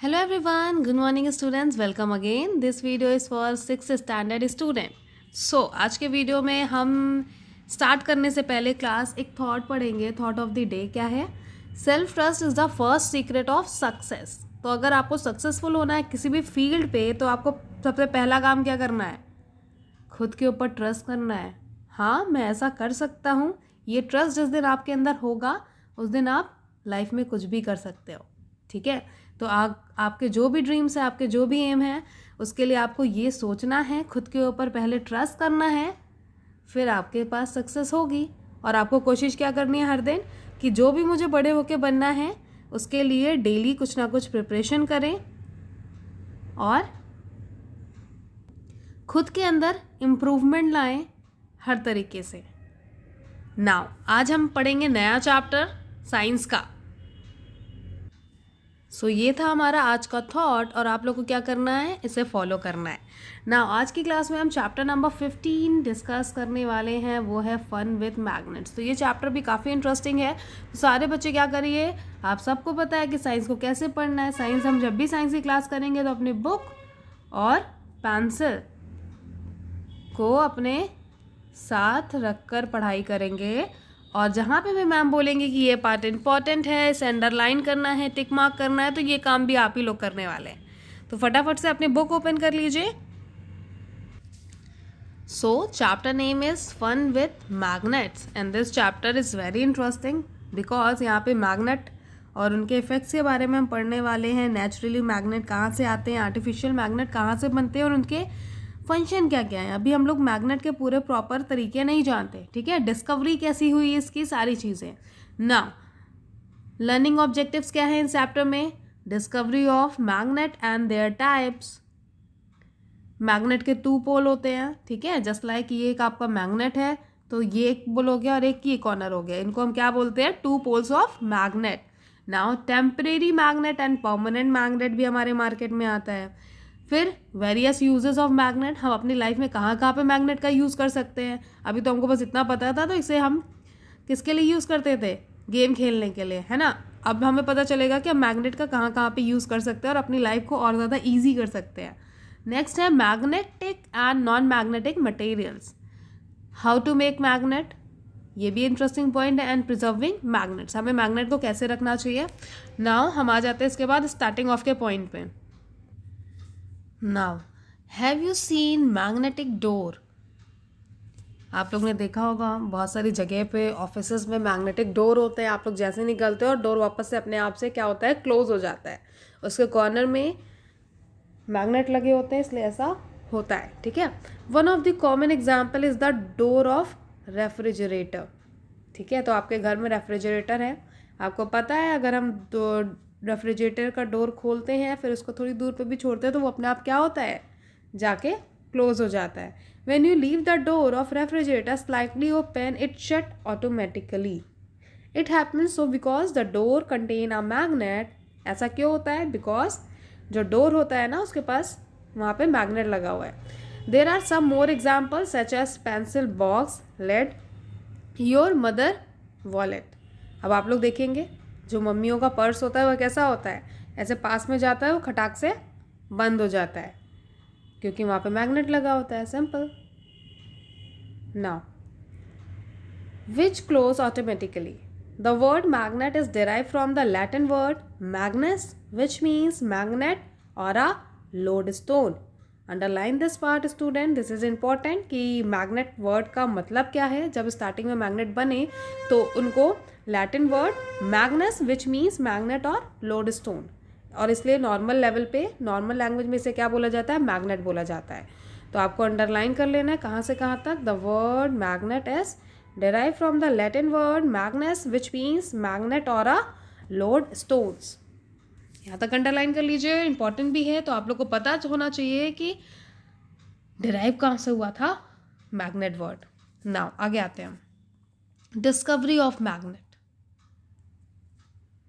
Hello everyone, good morning students, welcome again. This video is for 6th standard student. So आज के video में हम start करने से पहले क्लास एक थॉट पढ़ेंगे. थॉट ऑफ द डे क्या है? Self trust is the first secret of success. तो अगर आपको सक्सेसफुल होना है किसी भी फील्ड पे तो आपको सबसे पहला काम क्या करना है? खुद के ऊपर ट्रस्ट करना है. हाँ, मैं ऐसा कर सकता हूँ. ये ट्रस्ट जिस दिन आपके अंदर होगा उस दिन आप लाइफ में कुछ भी कर सकते हो. ठीक है, तो आपके जो भी ड्रीम्स है, आपके जो भी एम है, उसके लिए आपको ये सोचना है, खुद के ऊपर पहले ट्रस्ट करना है, फिर आपके पास सक्सेस होगी. और आपको कोशिश क्या करनी है हर दिन कि जो भी मुझे बड़े होके बनना है उसके लिए डेली कुछ ना कुछ प्रिपरेशन करें और खुद के अंदर इम्प्रूवमेंट लाएं हर तरीके से. नाउ आज हम पढ़ेंगे नया चैप्टर साइंस का. सो ये था हमारा आज का थॉट और आप लोग को क्या करना है, इसे फॉलो करना है. ना आज की क्लास में हम चैप्टर नंबर 15 डिस्कस करने वाले हैं, वो है फन विथ मैग्नेट्स. तो ये चैप्टर भी काफ़ी इंटरेस्टिंग है. तो सारे बच्चे क्या करिए, आप सबको पता है कि साइंस को कैसे पढ़ना है. साइंस हम जब भी साइंस की क्लास करेंगे तो अपनी बुक और पेंसिल को अपने साथ रखकर पढ़ाई करेंगे. और जहाँ पे भी मैम बोलेंगे कि ये पार्ट इम्पॉर्टेंट है, इसे अंडरलाइन करना है, टिक मार्क करना है, तो ये काम भी आप ही लोग करने वाले हैं. तो फटाफट से अपनी बुक ओपन कर लीजिए. So chapter name is fun with magnets and this chapter is very interesting because यहाँ पे मैग्नेट और उनके इफेक्ट्स के बारे में हम पढ़ने वाले हैं. नेचुरली मैग्नेट कहाँ से आते हैं, आर्टिफिशियल मैग्नेट कहाँ से बनते हैं और उनके फंक्शन क्या क्या है. अभी हम लोग मैग्नेट के पूरे प्रॉपर तरीके नहीं जानते. ठीक है, डिस्कवरी कैसी हुई इसकी सारी चीज़ें. नाउ लर्निंग ऑब्जेक्टिव्स क्या है इन चैप्टर में? Discovery of magnet and there types. Magnet के 2 पोल होते हैं. ठीक है, जस्ट लाइक ये एक आपका मैग्नेट है तो ये एक पोल हो गया और एक ये कॉर्नर हो गया. इनको हम क्या बोलते हैं? 2 poles of magnet. Now temporary magnet and permanent magnet भी हमारे मार्केट में आता है. फिर वेरियस यूजेस ऑफ मैग्नेट, हम अपनी लाइफ में कहाँ कहाँ पे मैग्नेट का यूज़ कर सकते हैं. अभी तो हमको बस इतना पता था, तो इसे हम किसके लिए यूज़ करते थे? गेम खेलने के लिए, है ना. अब हमें पता चलेगा कि हम मैग्नेट का कहाँ कहाँ पे यूज़ कर सकते हैं और अपनी लाइफ को और ज़्यादा ईजी कर सकते हैं. नेक्स्ट है magnetic and non magnetic materials. How to make magnet, ये भी इंटरेस्टिंग पॉइंट है. एंड प्रिजर्विंग मैग्नेट्स, हमें मैग्नेट को कैसे रखना चाहिए. नाउ हम आ जाते हैं इसके बाद स्टार्टिंग ऑफ के पॉइंट पे. Now have you seen magnetic door? आप लोग ने देखा होगा बहुत सारी जगह पे ऑफिसेज में मैग्नेटिक डोर होते हैं. आप लोग जैसे निकलते हो और डोर वापस से अपने आप से क्या होता है, क्लोज हो जाता है. उसके कॉर्नर में मैग्नेट लगे होते हैं, इसलिए ऐसा होता है. ठीक है, one of the common example is the door of refrigerator. ठीक है, तो आपके घर में रेफ्रिजरेटर है, आपको पता है अगर हम रेफ्रिजरेटर का डोर खोलते हैं फिर उसको थोड़ी दूर पे भी छोड़ते हैं तो वो अपने आप क्या होता है, जाके क्लोज हो जाता है. When you leave the door of refrigerator slightly open it shut automatically. It happens so because the door contain a magnet. ऐसा क्यों होता है? बिकॉज जो डोर होता है ना उसके पास वहाँ पे मैग्नेट लगा हुआ है. There are some more example such as pencil box, lead, your mother wallet. अब आप लोग देखेंगे जो मम्मियों का पर्स होता है वो कैसा होता है, ऐसे पास में जाता है वो खटाक से बंद हो जाता है क्योंकि वहाँ पे मैग्नेट लगा होता है. Simple. Now which close automatically. The word magnet is derived from the Latin word magnus, which means magnet or a lodestone. Underline this part student, this is important कि magnet word का मतलब क्या है. जब starting में magnet बने तो उनको Latin word magnus which means magnet और lodestone, और इसलिए नॉर्मल लेवल पे नॉर्मल लैंग्वेज में इसे क्या बोला जाता है, मैग्नेट बोला जाता है. तो आपको अंडरलाइन कर लेना है कहाँ से कहाँ तक. The word magnet is derived from the Latin word magnus which means magnet or a lodestones. यहाँ तक अंडरलाइन कर लीजिए, इंपॉर्टेंट भी है. तो आप लोग को पता होना चाहिए कि डिराइव कहाँ से हुआ था मैग्नेट वर्ड. नाउ आगे आते हैं. Discovery of magnet.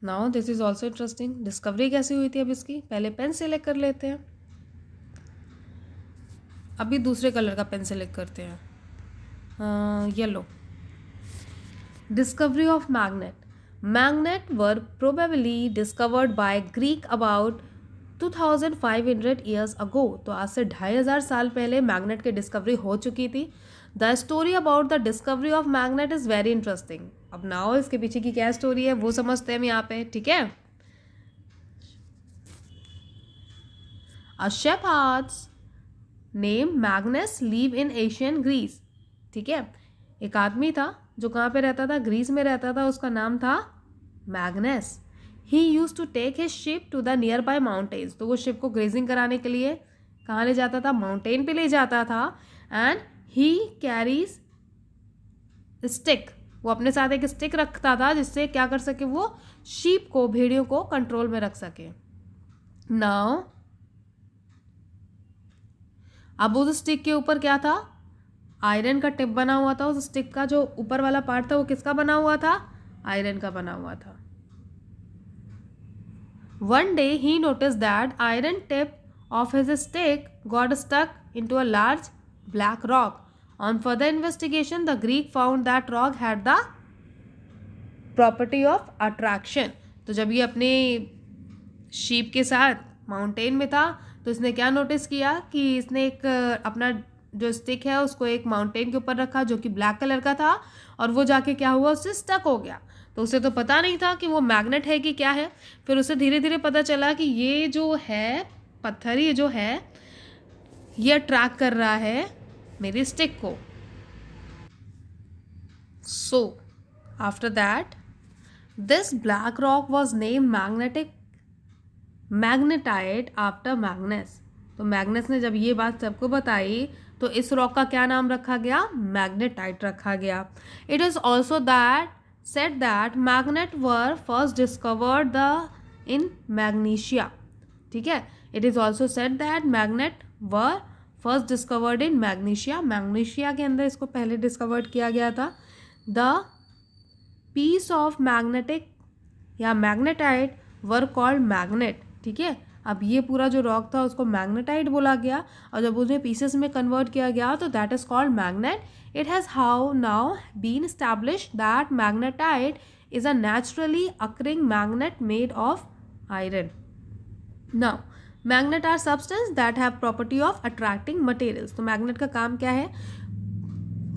Now this is also interesting. Discovery कैसी हुई थी अब इसकी? पहले पेन सेलेक्ट कर लेते हैं. अभी दूसरे कलर का पेन सेलेक्ट करते हैं, yellow. Discovery of magnet. Magnet were probably discovered by Greek about 2500 years ago, तो आज से 2500 साल पहले मैग्नेट की डिस्कवरी हो चुकी थी। The story about the discovery of magnet is very interesting. अब नाउ इसके पीछे की क्या स्टोरी है वो समझते हैं हम यहाँ पे, ठीक है। A shepherds name Magnus live in Asian Greece, ठीक है। एक आदमी था जो कहाँ पे रहता था, ग्रीस में रहता था, उसका नाम था Magnus. He used to take his ship to the nearby mountains, तो वो शिप को ग्रेजिंग कराने के लिए कहाँ ले जाता था, माउंटेन पे ले जाता था। एंड ही कैरीज स्टिक, वो अपने साथ एक स्टिक रखता था जिससे क्या कर सके, वो शीप को, भेड़ियों को कंट्रोल में रख सके। नाउ अब उस स्टिक के ऊपर क्या था, आयरन का टिप बना हुआ था। उस स्टिक का जो ऊपर वाला पार्ट था वो किसका बना हुआ था, आयरन का बना हुआ था। One day he notice that iron tip of his stick got stuck into a large black rock. On further investigation the Greek found that rock had the property of attraction. तो जब ये अपने sheep के साथ mountain में था तो इसने क्या नोटिस किया कि इसने एक अपना जो स्टिक है उसको एक माउंटेन के ऊपर रखा जो कि ब्लैक कलर का था, और वो जाके क्या हुआ, उससे स्टक हो गया। तो उसे तो पता नहीं था कि वो मैग्नेट है कि क्या है। फिर उसे धीरे धीरे पता चला कि ये जो है पत्थर, ये जो है ये अट्रैक्ट कर रहा है मेरी स्टिक को। So after that this black rock was name magnetite after मैग्नेस। तो मैग्नेस ने जब ये बात सबको बताई तो इस रॉक का क्या नाम रखा गया, मैग्नेटाइट रखा गया। It is also that said that magnet were first discovered the in magnesia, ठीक है। It is also said that magnet were first discovered in magnesia, magnesia के अंदर इसको पहले डिस्कवर्ड किया गया था। द पीस ऑफ मैग्नेटिक या मैग्नेटाइट वर कॉल्ड मैग्नेट, ठीक है। अब ये पूरा जो रॉक था उसको मैग्नेटाइट बोला गया, और जब उन्हें पीसेस में कन्वर्ट किया गया तो that is called magnet. It has how now been established that magnetite is a naturally occurring magnet made of iron. Now magnet are substance that have property of attracting materials. तो magnet का काम क्या है,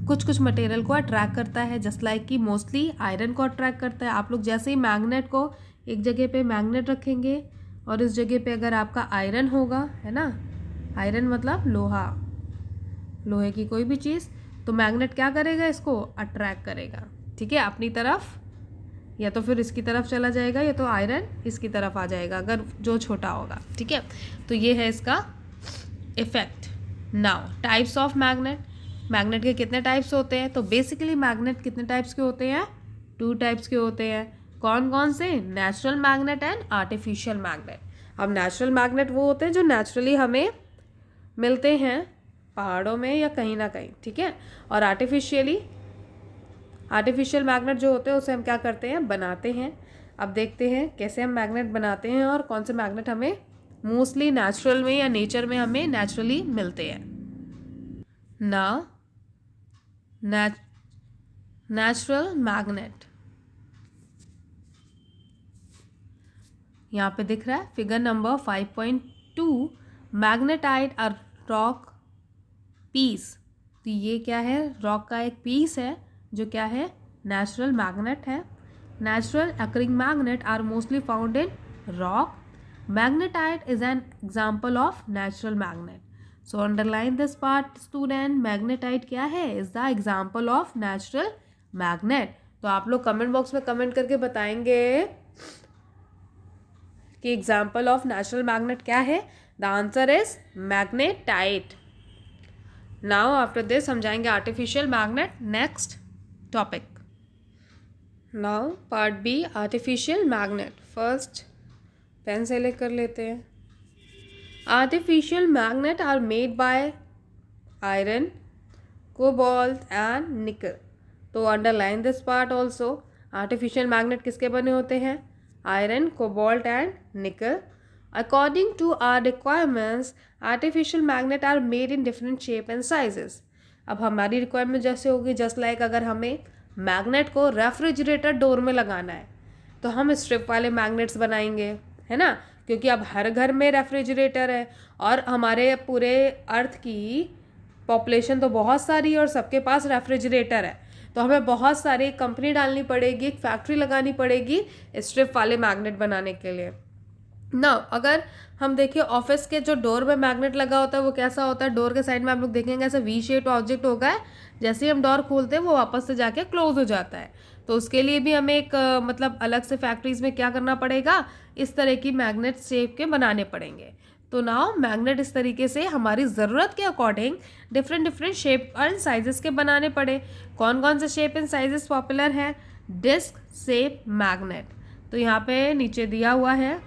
कुछ कुछ material को attract करता है, जस्ट लाइक कि मोस्टली आयरन को अट्रैक्ट करता है। आप लोग जैसे ही मैग्नेट को एक जगह पे मैग्नेट रखेंगे और इस जगह पे अगर आपका आयरन होगा, है ना, आयरन मतलब लोहा, लोहे की कोई भी चीज़, तो मैग्नेट क्या करेगा, इसको अट्रैक्ट करेगा, ठीक है, अपनी तरफ। या तो फिर इसकी तरफ चला जाएगा या तो आयरन इसकी तरफ आ जाएगा अगर जो छोटा होगा, ठीक है। तो ये है इसका effect. Now types of magnet, magnet के कितने टाइप्स होते हैं, तो बेसिकली मैग्नेट कितने टाइप्स के होते हैं, 2 टाइप्स के होते हैं। कौन कौन से, natural magnet and artificial magnet. अब नेचुरल मैग्नेट वो होते हैं जो नेचुरली हमें मिलते हैं पहाड़ों में या कहीं ना कहीं, ठीक है। और आर्टिफिशियल मैग्नेट जो होते हैं उसे हम क्या करते हैं, बनाते हैं। अब देखते हैं कैसे हम मैग्नेट बनाते हैं और कौन से मैग्नेट हमें मोस्टली नेचुरल में या नेचर में हमें नेचुरली मिलते हैं। नाउ नेचुरल मैग्नेट यहाँ पे दिख रहा है figure number 5.2, magnetite a rock piece. तो ये क्या है, रॉक का एक पीस है जो क्या है, नेचुरल मैग्नेट है। Natural occurring magnet are mostly found in rock. Magnetite is an example of natural magnet. So underline this part student, magnetite क्या है, is the example of natural magnet. तो आप लोग कमेंट बॉक्स में comment करके बताएंगे कि एग्जाम्पल ऑफ नेचुरल मैग्नेट क्या है। The answer is magnetite. Now after this हम जाएंगे artificial magnet, next topic. Now part B, artificial magnet. First pen select कर लेते हैं। Artificial magnet are made by iron, cobalt and nickel. तो underline this part also. Artificial magnet किसके बने होते हैं, iron, cobalt and nickel. According to our requirements, artificial magnet are made in different shape and sizes. अब हमारी requirement जैसे होगी, just like अगर हमें मैग्नेट को रेफ्रिजरेटर डोर में लगाना है तो हम स्ट्रिप वाले मैग्नेट्स बनाएंगे, है ना। क्योंकि अब हर घर में रेफ्रिजरेटर है और हमारे पूरे अर्थ की पॉपुलेशन तो बहुत सारी है और सबके पास रेफ्रिजरेटर है, तो हमें बहुत सारी कंपनी डालनी पड़ेगी, एक फैक्ट्री लगानी पड़ेगी स्ट्रिप वाले मैग्नेट बनाने के लिए ना। अगर हम देखिए ऑफिस के जो डोर में मैग्नेट लगा होता है वो कैसा होता है, डोर के साइड में आप लोग देखेंगे ऐसा वी शेप ऑब्जेक्ट होगा है, जैसे ही हम डोर खोलते हैं वो वापस से जाके क्लोज हो जाता है। तो उसके लिए भी हमें एक मतलब अलग से फैक्ट्रीज में क्या करना पड़ेगा, इस तरह की मैग्नेट शेप के बनाने पड़ेंगे। तो नाउ मैग्नेट इस तरीके से हमारी ज़रूरत के according different different shape and sizes के बनाने पड़े। कौन कौन से शेप एंड साइजेस पॉपुलर है, डिस्क शेप मैग्नेट, तो यहाँ पे नीचे दिया हुआ है।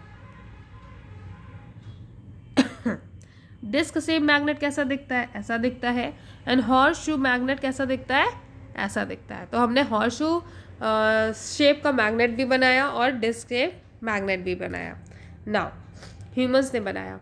डिस्क शेप मैग्नेट कैसा दिखता है, ऐसा दिखता है। एंड हॉर्स शू मैग्नेट कैसा दिखता है, ऐसा दिखता है। तो हमने हॉर्स शू शेप का मैग्नेट भी बनाया और डिस्क शेप मैग्नेट भी बनाया। नाउ ह्यूमंस ने बनाया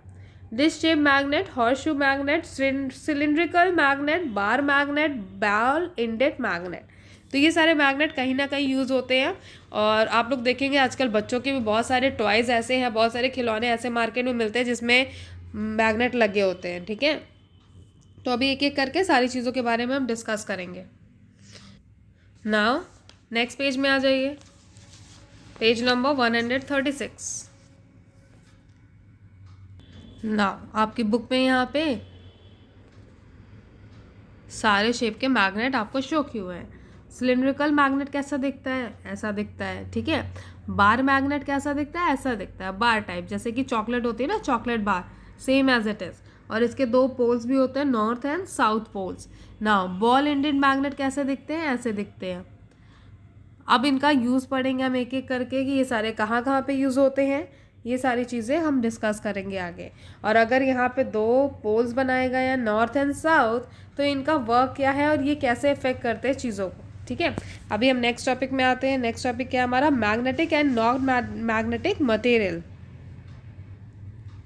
disc shape magnet, horse shoe magnet, cylindrical magnet, bar magnet, ball ended magnet. तो ये सारे मैग्नेट कहीं ना कहीं यूज़ होते हैं और आप लोग देखेंगे आजकल बच्चों के भी बहुत सारे टॉयज़ ऐसे हैं, बहुत सारे खिलौने ऐसे मार्केट में मिलते हैं जिसमें मैग्नेट लगे होते हैं। ठीक है, तो अभी एक एक करके सारी चीज़ों के बारे में हम डिस्कस करेंगे। नाउ नेक्स्ट पेज में आ जाइए, पेज नंबर 136। नाउ आपकी बुक में यहाँ पे सारे शेप के मैग्नेट आपको शो किए हुए हैं। सिलिंड्रिकल मैग्नेट कैसा दिखता है, ऐसा दिखता है। ठीक है, बार मैग्नेट कैसा दिखता है, ऐसा दिखता है, बार टाइप, जैसे कि चॉकलेट होती है ना, chocolate bar, same as it is. और इसके दो पोल्स भी होते हैं, north and south poles. Now ball ended magnet कैसे दिखते हैं, ऐसे दिखते हैं। अब इनका यूज़ पढ़ेंगे हम एक एक करके कि ये सारे कहाँ कहाँ पे यूज़ होते हैं, ये सारी चीज़ें हम डिस्कस करेंगे आगे। और अगर यहाँ पे दो पोल्स बनाए गए हैं, नॉर्थ एंड साउथ, तो इनका वर्क क्या है और ये कैसे इफेक्ट करते हैं चीज़ों को। ठीक है, अभी हम नेक्स्ट टॉपिक में आते हैं। नेक्स्ट टॉपिक क्या है हमारा, magnetic and non magnetic material.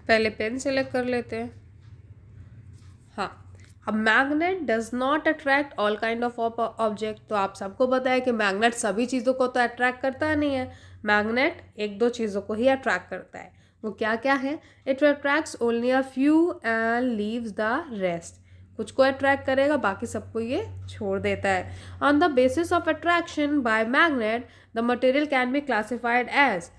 पहले पेन सेलेक्ट कर लेते हैं। हाँ, अब magnet does not attract all kind of object. तो आप सबको पता है कि मैग्नेट सभी चीज़ों को तो अट्रैक्ट करता नहीं है, मैग्नेट एक दो चीज़ों को ही अट्रैक्ट करता है। वो क्या क्या है, it attracts only a few and leaves the rest. कुछ को अट्रैक्ट करेगा, बाकी सबको ये छोड़ देता है। On the basis of attraction by magnet the material can be classified as.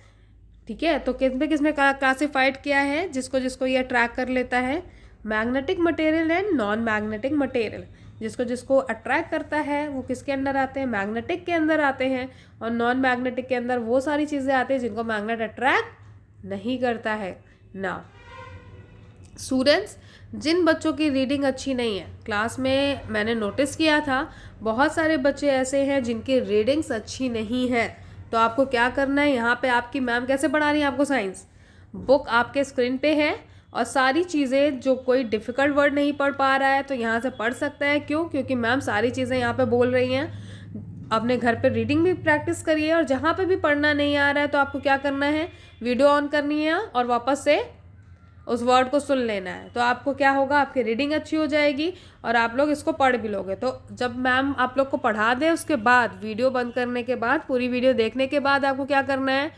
ठीक है, तो किसमें क्लासिफाइड किया है, जिसको जिसको ये अट्रैक्ट कर लेता है, magnetic material and non magnetic material. जिसको जिसको अट्रैक्ट करता है वो किसके अंदर आते हैं, मैग्नेटिक के अंदर आते हैं। और नॉन मैग्नेटिक के अंदर वो सारी चीज़ें आती हैं जिनको मैग्नेट अट्रैक्ट नहीं करता है ना। स्टूडेंट्स, जिन बच्चों की रीडिंग अच्छी नहीं है, क्लास में मैंने नोटिस किया था बहुत सारे बच्चे ऐसे हैं जिनकी रीडिंग्स अच्छी नहीं है। तो आपको क्या करना है, यहाँ पे आपकी मैम कैसे पढ़ा रही है आपको साइंस, बुक आपके स्क्रीन पे है और सारी चीज़ें, जो कोई डिफ़िकल्ट वर्ड नहीं पढ़ पा रहा है तो यहाँ से पढ़ सकता है। क्यों, क्योंकि मैम सारी चीज़ें यहाँ पे बोल रही हैं। अपने घर पे रीडिंग भी प्रैक्टिस करिए और जहाँ पे भी पढ़ना नहीं आ रहा है तो आपको क्या करना है, वीडियो ऑन करनी है और वापस से उस वर्ड को सुन लेना है। तो आपको क्या होगा, आपकी रीडिंग अच्छी हो जाएगी और आप लोग इसको पढ़ भी लोगे। तो जब मैम आप लोग को पढ़ा दे उसके बाद, वीडियो बंद करने के बाद, पूरी वीडियो देखने के बाद आपको क्या करना है,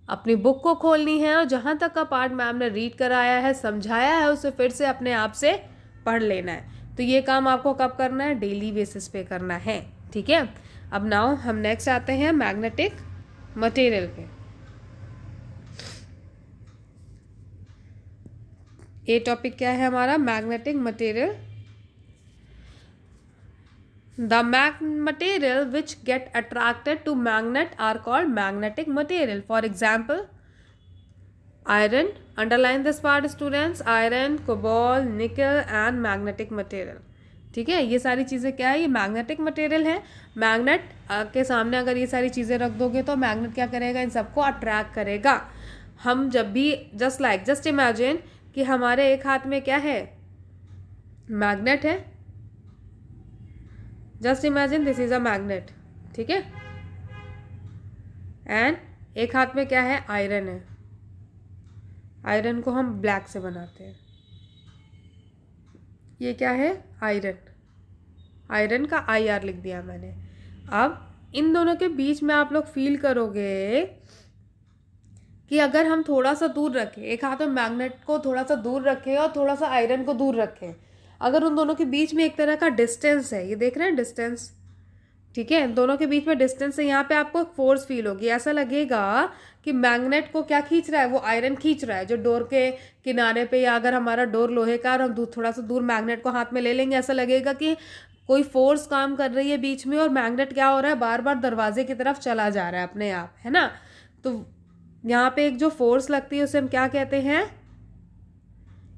अपनी बुक को खोलनी है और जहाँ तक का पार्ट मैम ने रीड कराया है, समझाया है, उसे फिर से अपने आप से पढ़ लेना है। तो ये काम आपको कब करना है, डेली बेसिस पे करना है। ठीक है, अब नाउ हम नेक्स्ट आते हैं मैग्नेटिक मटेरियल पे। ये टॉपिक क्या है हमारा, magnetic material. The material which get attracted to magnet are called magnetic material. For example, iron. Underline this part students, iron, cobalt, nickel and magnetic material. ठीक है, ये सारी चीज़ें क्या है, ये मैग्नेटिक मटेरियल है। मैग्नेट के सामने अगर ये सारी चीज़ें रख दोगे तो मैग्नेट क्या करेगा, इन सबको अट्रैक्ट करेगा। हम जब भी जस्ट इमेजिन कि हमारे एक हाथ में क्या है, मैग्नेट है। Just imagine this is a magnet. ठीक है, एंड एक हाथ में क्या है, आयरन है। आयरन को हम ब्लैक से बनाते हैं। ये क्या है, आयरन। आयरन का IR लिख दिया मैंने। अब इन दोनों के बीच में आप लोग फील करोगे कि अगर हम थोड़ा सा दूर रखें, एक हाथ में मैग्नेट को थोड़ा सा दूर रखें और थोड़ा सा आयरन को दूर रखें, अगर उन दोनों के बीच में एक तरह का डिस्टेंस है, ये देख रहे हैं डिस्टेंस, ठीक है, दोनों के बीच में डिस्टेंस है, यहाँ पे आपको फोर्स फील होगी, ऐसा लगेगा कि मैग्नेट को क्या खींच रहा है, वो आयरन खींच रहा है जो डोर के किनारे पे, या अगर हमारा डोर लोहे का और हम थोड़ा सा दूर मैग्नेट को हाथ में ले लेंगे, ऐसा लगेगा कि कोई फोर्स काम कर रही है बीच में और मैग्नेट क्या हो रहा है, बार बार दरवाजे की तरफ चला जा रहा है अपने आप, है ना। तो यहाँ पे एक जो फोर्स लगती है उसे हम क्या कहते हैं,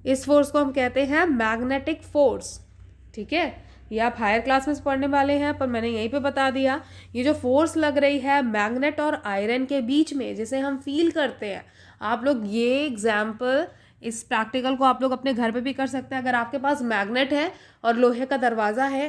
इस फोर्स को हम कहते हैं मैग्नेटिक फोर्स, ठीक है। ये आप हायर क्लास में पढ़ने वाले हैं, पर मैंने यहीं पे बता दिया। ये जो फोर्स लग रही है मैग्नेट और आयरन के बीच में, जिसे हम फील करते हैं, आप लोग ये एग्जाम्पल, इस प्रैक्टिकल को आप लोग अपने घर पे भी कर सकते हैं। अगर आपके पास मैग्नेट है और लोहे का दरवाज़ा है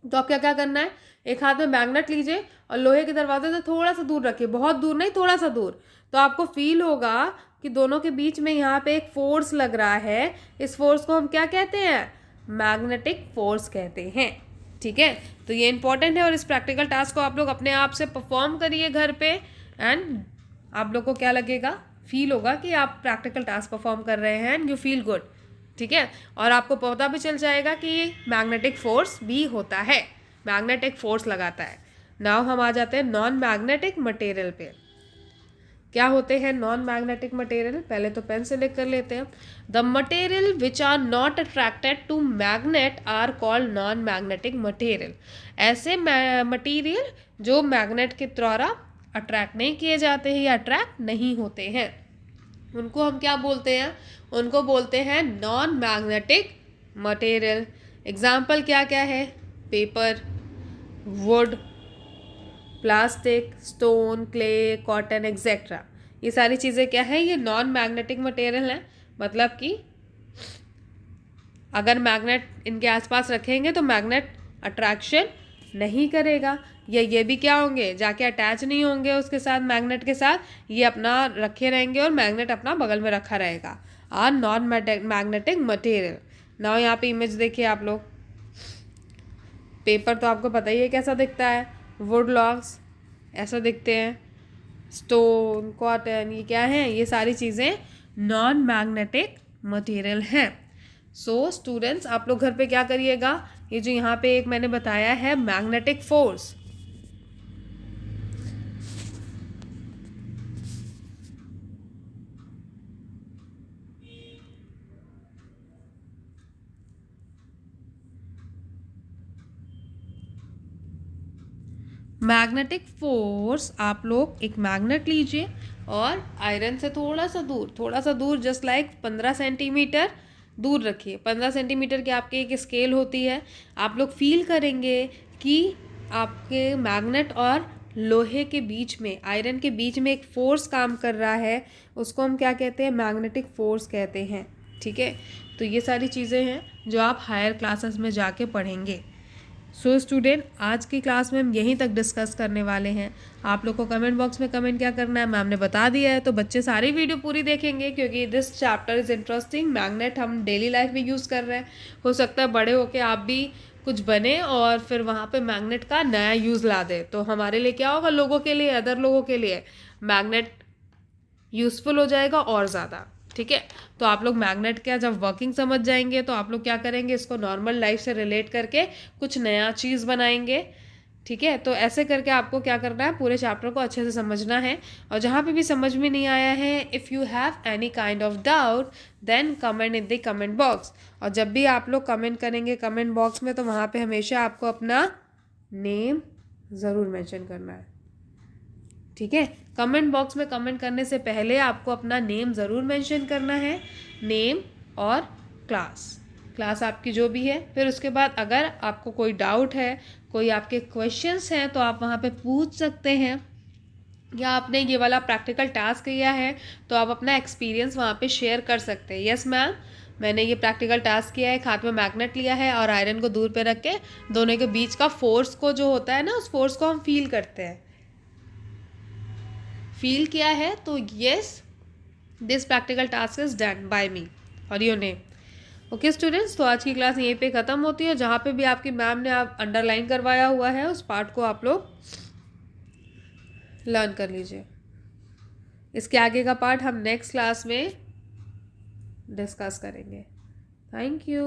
तो आप क्या क्या करना है, एक हाथ में मैग्नेट लीजिए और लोहे के दरवाजे से थोड़ा सा दूर रखिए, बहुत दूर नहीं, थोड़ा सा दूर, तो आपको फील होगा कि दोनों के बीच में यहाँ पे एक फोर्स लग रहा है। इस फोर्स को हम क्या कहते हैं, मैग्नेटिक फोर्स कहते हैं, ठीक है। तो ये इंपॉर्टेंट है और इस प्रैक्टिकल टास्क को आप लोग अपने आप से परफॉर्म करिए घर पे, एंड आप लोग को क्या लगेगा, फील होगा कि आप प्रैक्टिकल टास्क परफॉर्म कर रहे हैं एंड यू फील गुड, ठीक है। और आपको पता भी चल जाएगा कि मैग्नेटिक फोर्स भी होता है, मैग्नेटिक फोर्स लगाता है। नाउ हम आ जाते हैं नॉन मैग्नेटिक मटेरियल पे। क्या होते हैं नॉन मैग्नेटिक मटेरियल, पहले तो पेन से लिख कर लेते हैं। The material which are not attracted to magnet are called non magnetic material. ऐसे मटेरियल जो मैग्नेट के द्वारा अट्रैक्ट नहीं किए जाते हैं या अट्रैक्ट नहीं होते हैं, उनको हम क्या बोलते हैं, उनको बोलते हैं नॉन मैग्नेटिक मटेरियल। एग्जाम्पल क्या क्या है, paper, would, plastic, stone, clay, cotton etcetera, ये सारी चीज़ें क्या है, ये नॉन मैग्नेटिक मटेरियल हैं। मतलब कि अगर मैग्नेट इनके आसपास रखेंगे तो मैग्नेट अट्रैक्शन नहीं करेगा, या ये भी क्या होंगे, जाके अटैच नहीं होंगे उसके साथ, मैग्नेट के साथ, ये अपना रखे रहेंगे और मैग्नेट अपना बगल में रखा रहेगा। Are non magnetic material. Now यहाँ पे इमेज देखिए आप लोग, पेपर तो आपको पता ही है कैसा दिखता है, वुड लॉग्स ऐसा दिखते हैं, स्टोन, कॉटन, ये क्या है, ये सारी चीज़ें नॉन मैग्नेटिक मटेरियल हैं। सो स्टूडेंट्स, आप लोग घर पे क्या करिएगा, ये जो यहाँ पे एक मैंने बताया है मैग्नेटिक फोर्स, मैग्नेटिक फोर्स, आप लोग एक मैग्नेट लीजिए और आयरन से थोड़ा सा दूर जस्ट लाइक 15 सेंटीमीटर दूर रखिए। 15 सेंटीमीटर की आपकी एक स्केल होती है, आप लोग फील करेंगे कि आपके मैग्नेट और लोहे के बीच में, आयरन के बीच में एक फोर्स काम कर रहा है, उसको हम क्या कहते हैं, मैग्नेटिक फोर्स कहते हैं, ठीक है। तो ये सारी चीज़ें हैं जो आप हायर क्लासेस में जाके पढ़ेंगे। सो स्टूडेंट, आज की क्लास में हम यहीं तक डिस्कस करने वाले हैं। आप लोग को कमेंट बॉक्स में कमेंट क्या करना है मैम ने बता दिया है, तो बच्चे सारी वीडियो पूरी देखेंगे क्योंकि this chapter is interesting. Magnet हम डेली लाइफ में यूज़ कर रहे हैं, हो सकता है बड़े होके आप भी कुछ बने और फिर वहाँ पे मैग्नेट का नया यूज़ ला दे, तो हमारे लिए क्या होगा, लोगों के लिए, अदर लोगों के लिए मैग्नेट यूज़फुल हो जाएगा और ज़्यादा, ठीक है। तो आप लोग मैग्नेट का जब वर्किंग समझ जाएंगे तो आप लोग क्या करेंगे, इसको नॉर्मल लाइफ से रिलेट करके कुछ नया चीज़ बनाएंगे, ठीक है। तो ऐसे करके आपको क्या करना है, पूरे चैप्टर को अच्छे से समझना है, और जहाँ पे भी समझ में नहीं आया है, if you have any kind of doubt then comment in the comment box. और जब भी आप लोग कमेंट करेंगे कमेंट बॉक्स में, तो वहाँ पे हमेशा आपको अपना नेम ज़रूर मेंशन करना है, ठीक है। कमेंट बॉक्स में कमेंट करने से पहले आपको अपना नेम ज़रूर मेंशन करना है, नेम और क्लास आपकी जो भी है। फिर उसके बाद अगर आपको कोई डाउट है, कोई आपके क्वेश्चंस हैं, तो आप वहाँ पे पूछ सकते हैं, या आपने ये वाला प्रैक्टिकल टास्क किया है तो आप अपना एक्सपीरियंस वहाँ पे शेयर कर सकते हैं। यस मैम, मैंने ये प्रैक्टिकल टास्क किया है, एक हाथ में मैग्नेट लिया है और आयरन को दूर पे रख के दोनों के बीच का फोर्स को जो होता है ना, उस फोर्स को हम फील करते हैं, फील किया है। तो yes, this practical task is done by me और योर नेम। ओके स्टूडेंट्स, तो आज की क्लास यहीं पे ख़त्म होती है। जहाँ पे भी आपकी मैम ने आप अंडरलाइन करवाया हुआ है उस पार्ट को आप लोग लर्न कर लीजिए। इसके आगे का पार्ट हम नेक्स्ट क्लास में डिस्कस करेंगे। Thank you.